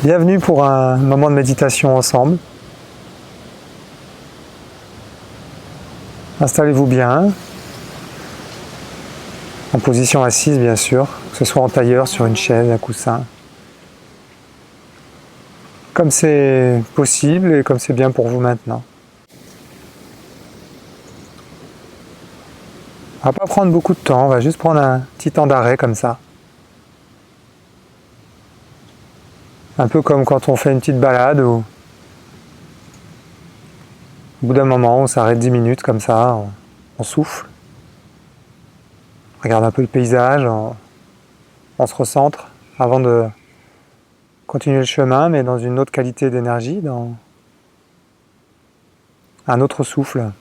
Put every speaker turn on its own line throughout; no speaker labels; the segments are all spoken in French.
Bienvenue pour un moment de méditation ensemble. Installez-vous bien, en position assise bien sûr, que ce soit en tailleur, sur une chaise, un coussin. Comme c'est possible et comme c'est bien pour vous maintenant. On va pas prendre beaucoup de temps, on va juste prendre un petit temps d'arrêt comme ça. Un peu comme quand on fait une petite balade où au bout d'un moment on s'arrête 10 minutes comme ça, on souffle. On regarde un peu le paysage, on se recentre avant de continuer le chemin, mais dans une autre qualité d'énergie, dans un autre souffle.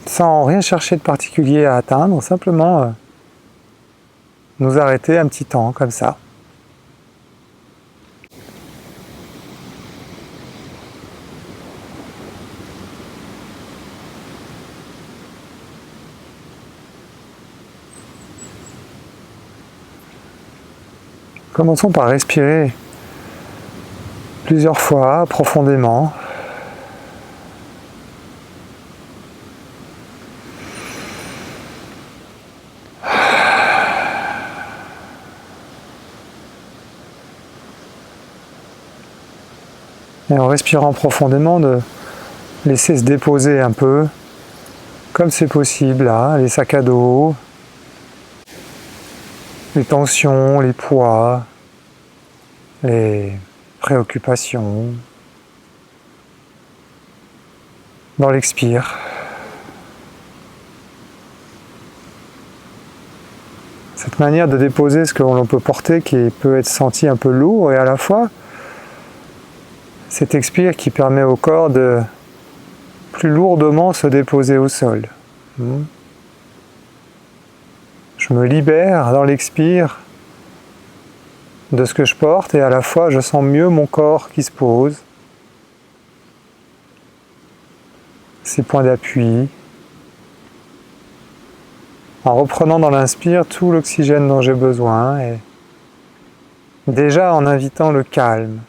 Sans rien chercher de particulier à atteindre, simplement nous arrêter un petit temps comme ça. Commençons par respirer plusieurs fois profondément. Et en respirant profondément, de laisser se déposer un peu, comme c'est possible là, les sacs à dos, les tensions, les poids, les préoccupations. Dans l'expire. Cette manière de déposer ce que l'on peut porter qui peut être senti un peu lourd et à la fois cet expire qui permet au corps de plus lourdement se déposer au sol. Je me libère dans l'expire de ce que je porte et à la fois je sens mieux mon corps qui se pose, ses points d'appui, en reprenant dans l'inspire tout l'oxygène dont j'ai besoin et déjà en invitant le calme,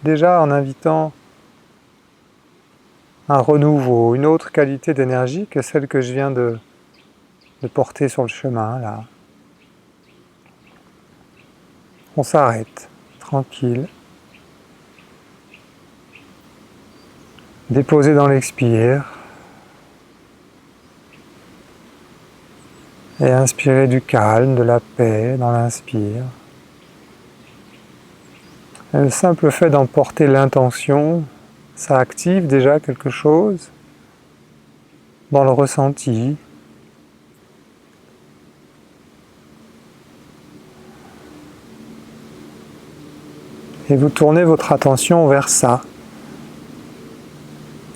déjà en invitant un renouveau, une autre qualité d'énergie que celle que je viens de porter sur le chemin là. On s'arrête, tranquille. Déposer dans l'expire. Et inspirer du calme, de la paix dans l'inspire. Et le simple fait d'emporter l'intention, ça active déjà quelque chose dans le ressenti. Et vous tournez votre attention vers ça,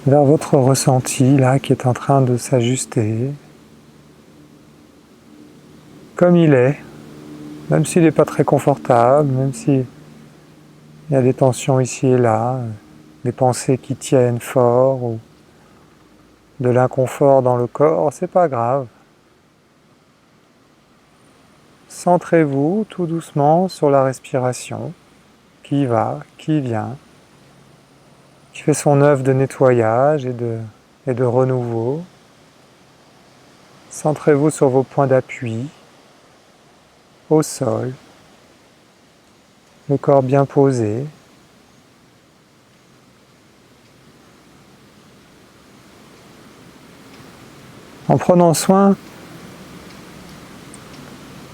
vers votre ressenti là qui est en train de s'ajuster, comme il est, même s'il n'est pas très confortable, même s'il y a des tensions ici et là, des pensées qui tiennent fort ou de l'inconfort dans le corps, c'est pas grave. Centrez-vous tout doucement sur la respiration qui va, qui vient, qui fait son œuvre de nettoyage et de renouveau. Centrez-vous sur vos points d'appui, au sol, le corps bien posé. En prenant soin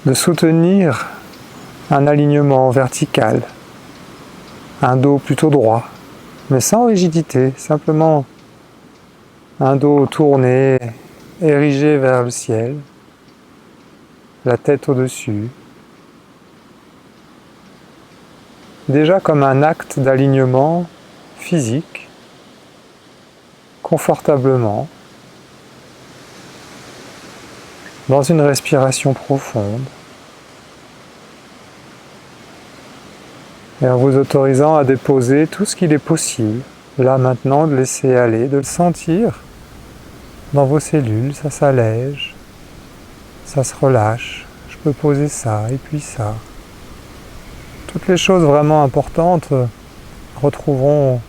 de soutenir un alignement vertical, un dos plutôt droit, mais sans rigidité, simplement un dos tourné, érigé vers le ciel, la tête au-dessus. Déjà comme un acte d'alignement physique, confortablement, dans une respiration profonde, et en vous autorisant à déposer tout ce qu'il est possible, là maintenant, de laisser aller, de le sentir dans vos cellules, ça s'allège, ça se relâche, je peux poser ça et puis ça. les choses vraiment importantes retrouveront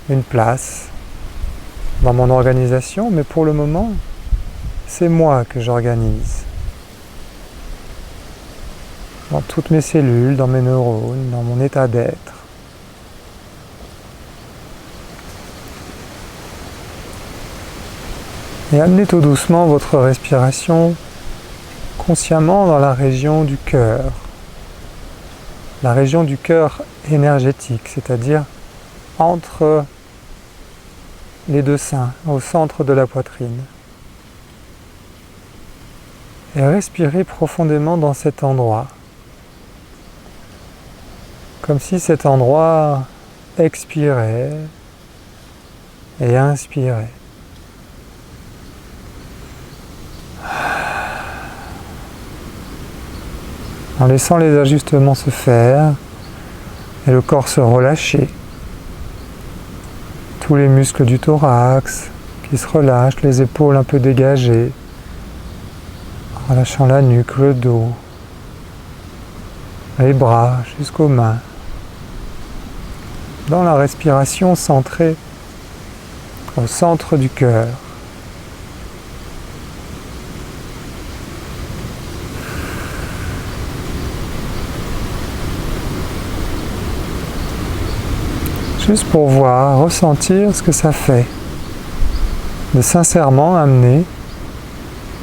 une place dans mon organisation, mais pour le moment, c'est moi que j'organise. Dans toutes mes cellules, dans mes neurones, dans mon état d'être. Et amenez tout doucement votre respiration consciemment dans la région du cœur. La région du cœur énergétique, c'est-à-dire entre les deux seins, au centre de la poitrine. Et respirez profondément dans cet endroit. Comme si cet endroit expirait et inspirait. En laissant les ajustements se faire et le corps se relâcher. Tous les muscles du thorax qui se relâchent, les épaules un peu dégagées, relâchant la nuque, le dos, les bras jusqu'aux mains. Dans la respiration centrée au centre du cœur. Juste pour voir, ressentir ce que ça fait de sincèrement amener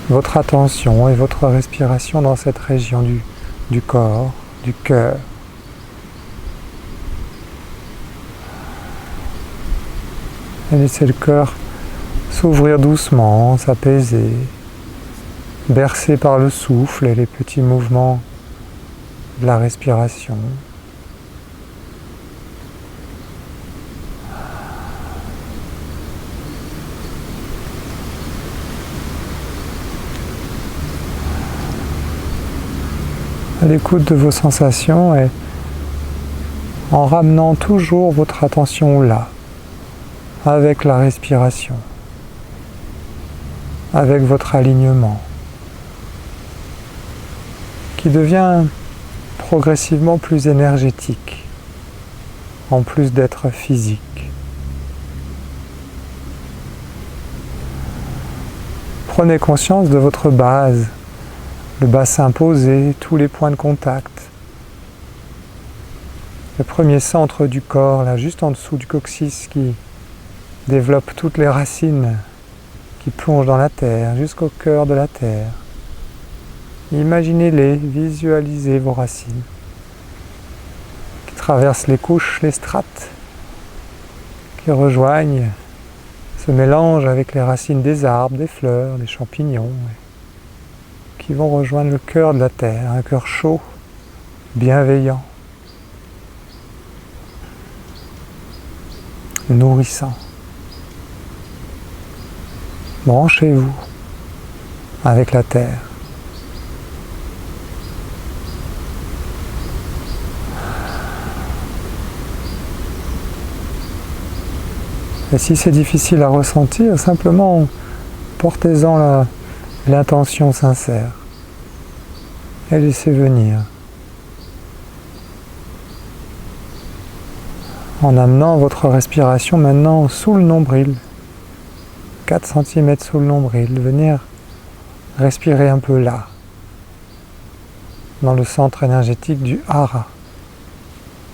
votre attention et votre respiration dans cette région du corps, du cœur. Et laissez le cœur s'ouvrir doucement, s'apaiser, bercé par le souffle et les petits mouvements de la respiration. À l'écoute de vos sensations et en ramenant toujours votre attention là, avec la respiration, avec votre alignement, qui devient progressivement plus énergétique, en plus d'être physique. Prenez conscience de votre base, le bassin posé, tous les points de contact. Le premier centre du corps, là, juste en dessous du coccyx, qui développe toutes les racines qui plongent dans la terre, jusqu'au cœur de la terre. Imaginez-les, visualisez vos racines, qui traversent les couches, les strates, qui rejoignent, se mélangent avec les racines des arbres, des fleurs, des champignons, qui vont rejoindre le cœur de la terre, un cœur chaud, bienveillant, nourrissant. Branchez-vous avec la terre. Et si c'est difficile à ressentir, simplement portez-en l'intention sincère et laissez venir. En amenant votre respiration maintenant sous le nombril, 4 cm sous le nombril, venir respirer un peu là, dans le centre énergétique du hara,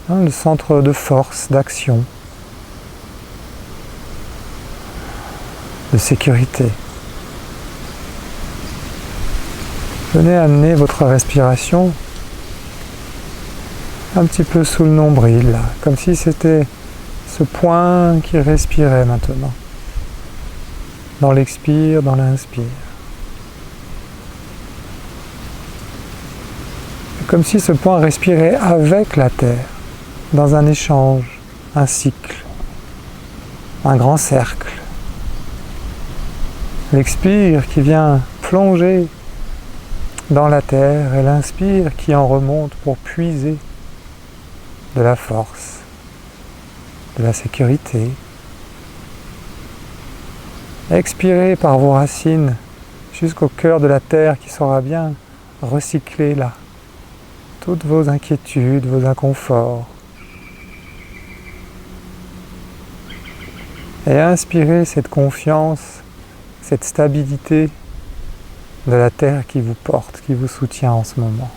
le centre de force, d'action, de sécurité. Venez amener votre respiration un petit peu sous le nombril, là, comme si c'était ce point qui respirait maintenant. Dans l'expire, dans l'inspire. Comme si ce point respirait avec la terre, dans un échange, un cycle, un grand cercle. L'expire qui vient plonger dans la terre et l'inspire qui en remonte pour puiser de la force, de la sécurité. Expirez par vos racines jusqu'au cœur de la terre qui sera bien recyclé là, toutes vos inquiétudes, vos inconforts. Et inspirez cette confiance, cette stabilité de la terre qui vous porte, qui vous soutient en ce moment.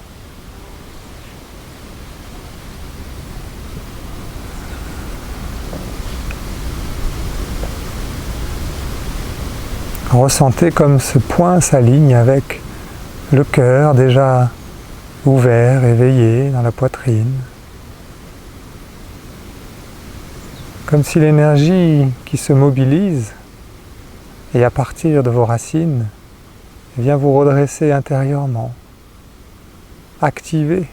Ressentez comme ce point s'aligne avec le cœur déjà ouvert, éveillé dans la poitrine. Comme si l'énergie qui se mobilise et à partir de vos racines vient vous redresser intérieurement, activer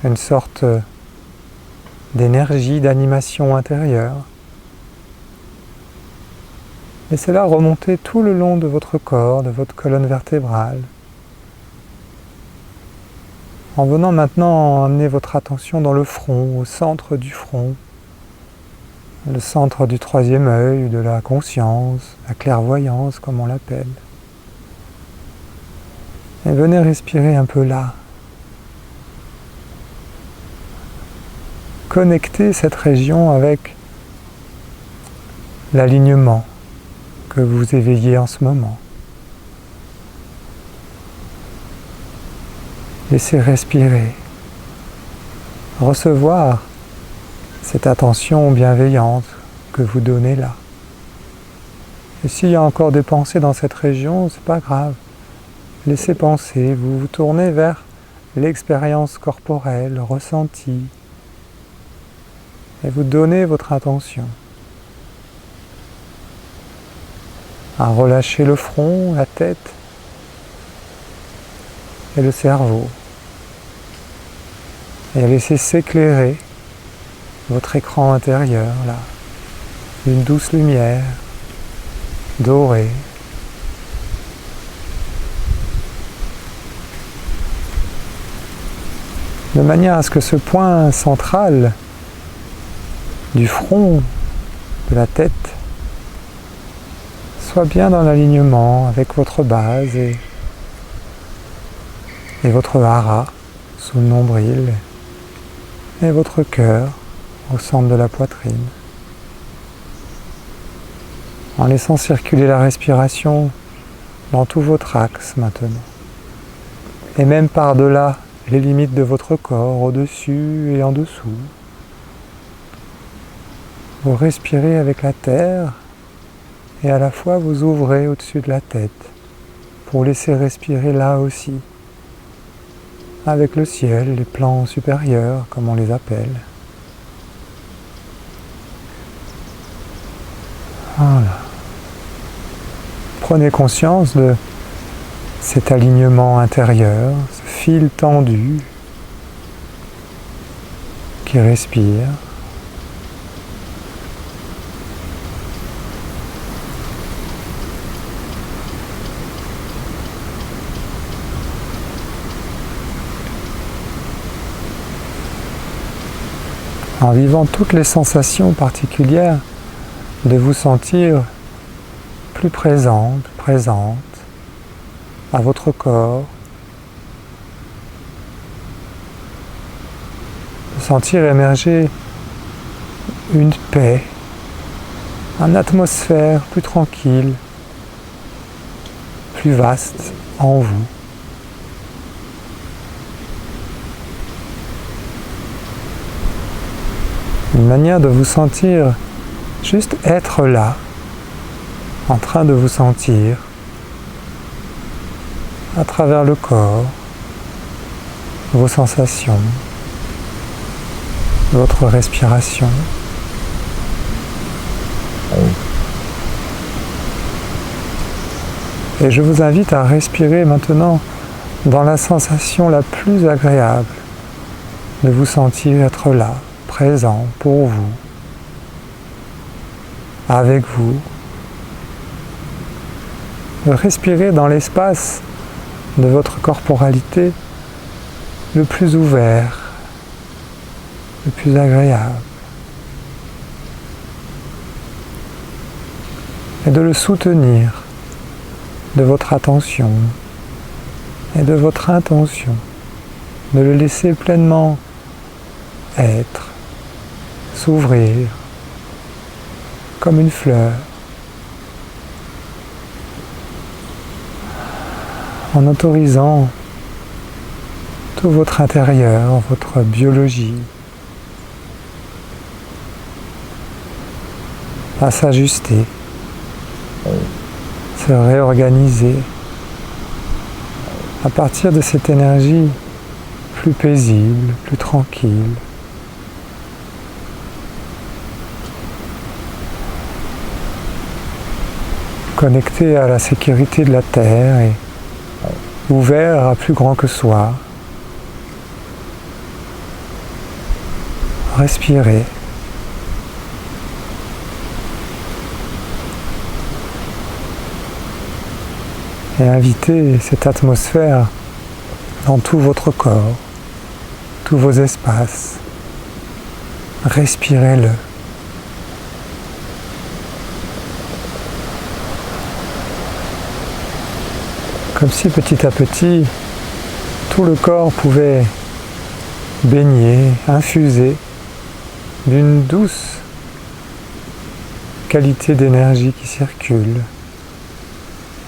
une sorte d'énergie, d'animation intérieure. Laissez-la remonter tout le long de votre corps, de votre colonne vertébrale. En venant maintenant amener votre attention dans le front, au centre du front, le centre du troisième œil, de la conscience, la clairvoyance comme on l'appelle. Et venez respirer un peu là. Connectez cette région avec l'alignement que vous éveillez en ce moment. Laissez respirer, recevoir cette attention bienveillante que vous donnez là. Et s'il y a encore des pensées dans cette région, c'est pas grave. Laissez penser, vous vous tournez vers l'expérience corporelle, ressentie, et vous donnez votre attention à relâcher le front, la tête et le cerveau, et à laisser s'éclairer votre écran intérieur là, d'une douce lumière dorée. De manière à ce que ce point central du front, de la tête, soit bien dans l'alignement avec votre base et votre hara sous le nombril et votre cœur au centre de la poitrine. En laissant circuler la respiration dans tout votre axe maintenant. Et même par-delà les limites de votre corps, au-dessus et en dessous. Vous respirez avec la terre et à la fois vous ouvrez au-dessus de la tête pour laisser respirer là aussi, avec le ciel, les plans supérieurs comme on les appelle. Voilà. Prenez conscience de cet alignement intérieur, ce fil tendu qui respire. En vivant toutes les sensations particulières de vous sentir plus présente à votre corps, de sentir émerger une paix, une atmosphère plus tranquille, plus vaste en vous. Une manière de vous sentir juste être là, en train de vous sentir à travers le corps, vos sensations, votre respiration. Et je vous invite à respirer maintenant dans la sensation la plus agréable de vous sentir être là, présent pour vous, avec vous. Respirez dans l'espace de votre corporalité le plus ouvert, le plus agréable. Et de le soutenir de votre attention et de votre intention de le laisser pleinement être, s'ouvrir comme une fleur, en autorisant tout votre intérieur, votre biologie, à s'ajuster, se réorganiser à partir de cette énergie plus paisible, plus tranquille. Connecté à la sécurité de la Terre et ouvert à plus grand que soi. Respirez. Et invitez cette atmosphère dans tout votre corps, tous vos espaces. Respirez-le. Comme si petit à petit, tout le corps pouvait baigner, infuser d'une douce qualité d'énergie qui circule,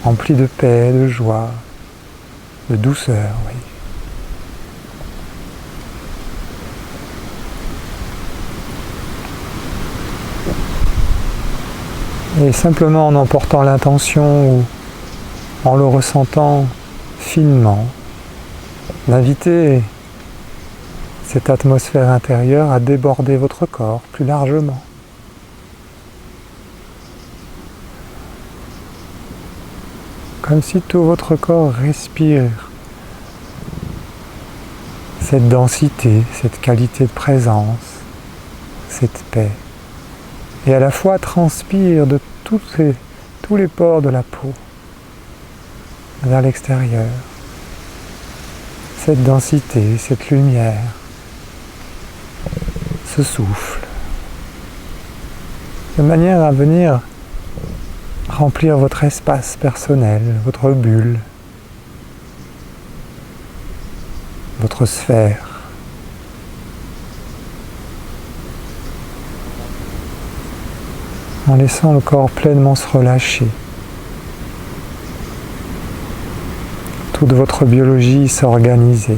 remplie de paix, de joie, de douceur, oui. Et simplement en emportant l'intention ou en le ressentant finement, d'inviter cette atmosphère intérieure à déborder votre corps plus largement. Comme si tout votre corps respire cette densité, cette qualité de présence, cette paix, et à la fois transpire de tous les pores de la peau vers l'extérieur, cette densité, cette lumière, ce souffle, de manière à venir remplir votre espace personnel, votre bulle, votre sphère. En laissant le corps pleinement se relâcher. Toute votre biologie s'organiser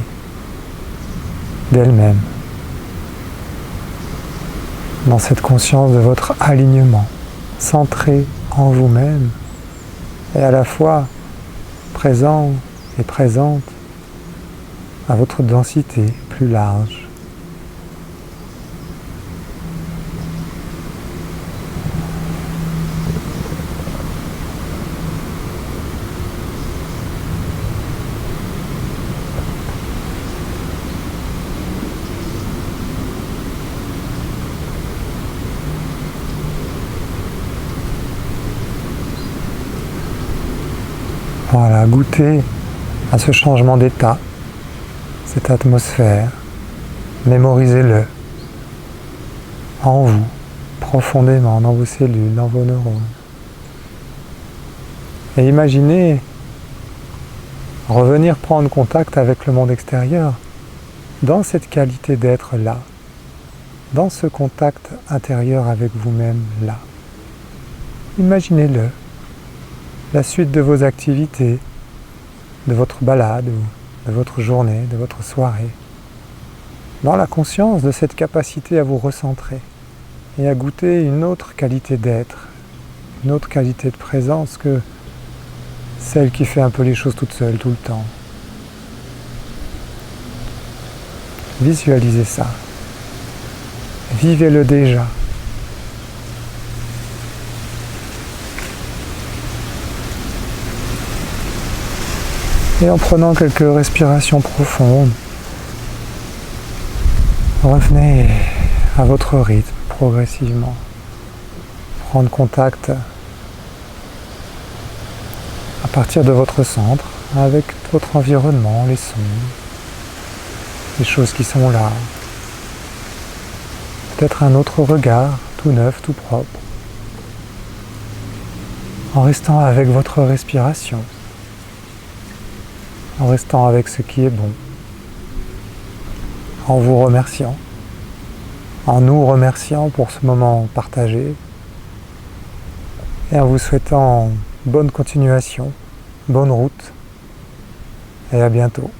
d'elle-même dans cette conscience de votre alignement, centré en vous-même et à la fois présent et présente à votre densité plus large. Voilà, goûtez à ce changement d'état, cette atmosphère, mémorisez-le en vous, profondément, dans vos cellules, dans vos neurones. Et imaginez revenir prendre contact avec le monde extérieur dans cette qualité d'être là, dans ce contact intérieur avec vous-même là. Imaginez-le. La suite de vos activités, de votre balade, de votre journée, de votre soirée, dans la conscience de cette capacité à vous recentrer et à goûter une autre qualité d'être, une autre qualité de présence que celle qui fait un peu les choses toute seule tout le temps. Visualisez ça. Vivez-le déjà. Et en prenant quelques respirations profondes, revenez à votre rythme progressivement. Prendre contact à partir de votre centre avec votre environnement, les sons, les choses qui sont là. Peut-être un autre regard, tout neuf, tout propre. En restant avec votre respiration. En restant avec ce qui est bon. en vous remerciant, en nous remerciant pour ce moment partagé et en vous souhaitant bonne continuation, bonne route et à bientôt.